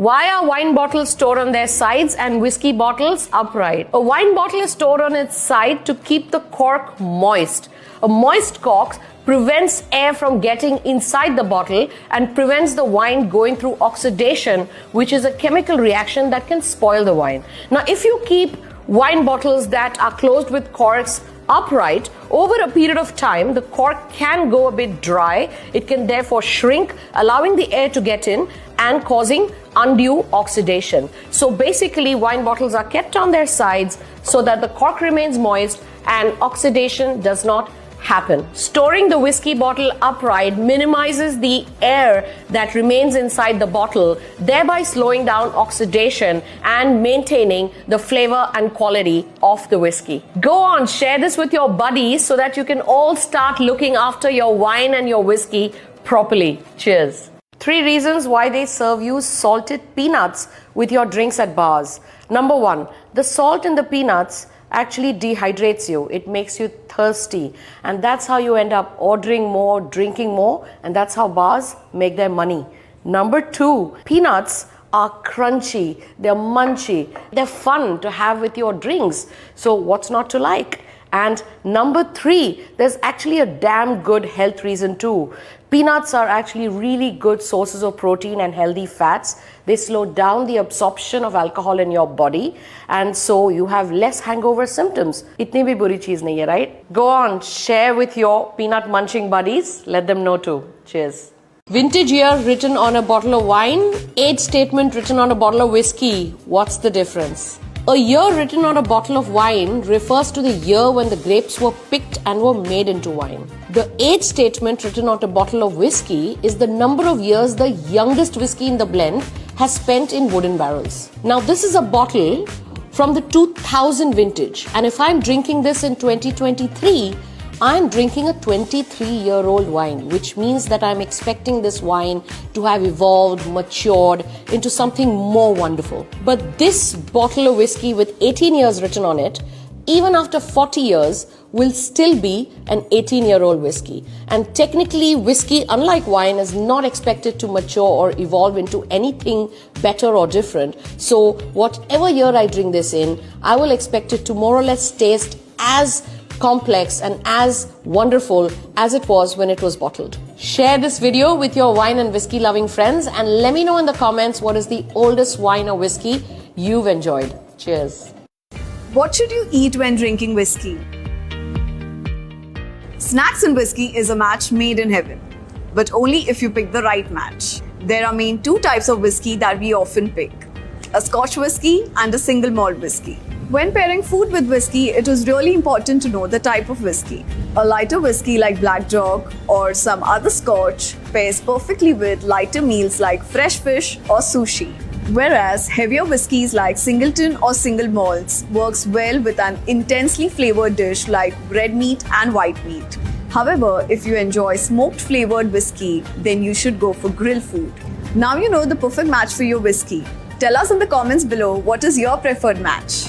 Why are wine bottles stored on their sides and whiskey bottles upright? A wine bottle is stored on its side to keep the cork moist. A moist cork prevents air from getting inside the bottle and prevents the wine going through oxidation, which is a chemical reaction that can spoil the wine. Now, if you keep wine bottles that are closed with corks upright, over a period of time, the cork can go a bit dry. It can therefore shrink, allowing the air to get in and causing undue oxidation. So basically, wine bottles are kept on their sides so that the cork remains moist and oxidation does not happen. Storing the whiskey bottle upright minimizes the air that remains inside the bottle, thereby slowing down oxidation and maintaining the flavor and quality of the whiskey. Go on, share this with your buddies so that you can all start looking after your wine and your whiskey properly. Cheers. 3 reasons why they serve you salted peanuts with your drinks at bars. Number 1, the salt in the peanuts actually dehydrates you. It makes you thirsty, and that's how you end up ordering more, drinking more, and that's how bars make their money. Number 2, peanuts are crunchy, they're munchy, they're fun to have with your drinks. So what's not to like? And number 3, there's actually a damn good health reason too. Peanuts are actually really good sources of protein and healthy fats. They slow down the absorption of alcohol in your body, and so you have less hangover symptoms. Itni bhi buri cheez nahi hai, right? Go on, share with your peanut munching buddies. Let them know too. Cheers. Vintage year written on a bottle of wine, age statement written on a bottle of whiskey. What's the difference? A year written on a bottle of wine refers to the year when the grapes were picked and were made into wine. The age statement written on a bottle of whiskey is the number of years the youngest whiskey in the blend has spent in wooden barrels. Now, this is a bottle from the 2000 vintage, and if I'm drinking this in 2023, I'm drinking a 23-year-old wine, which means that I'm expecting this wine to have evolved, matured into something more wonderful. But this bottle of whiskey with 18 years written on it, even after 40 years, will still be an 18-year-old whiskey. And technically, whiskey, unlike wine, is not expected to mature or evolve into anything better or different. So whatever year I drink this in, I will expect it to more or less taste as complex and as wonderful as it was when it was bottled. Share this video with your wine and whiskey loving friends and let me know in the comments what is the oldest wine or whiskey you've enjoyed. Cheers. What should you eat when drinking whiskey? Snacks and whiskey is a match made in heaven, but only if you pick the right match. There are main 2 types of whiskey that we often pick: a Scotch whiskey and a single malt whiskey. When pairing food with whiskey, it is really important to know the type of whiskey. A lighter whiskey like Black Dog or some other Scotch pairs perfectly with lighter meals like fresh fish or sushi. Whereas heavier whiskies like Singleton or single malts works well with an intensely flavored dish like red meat and white meat. However, if you enjoy smoked flavored whiskey, then you should go for grill food. Now you know the perfect match for your whiskey. Tell us in the comments below what is your preferred match.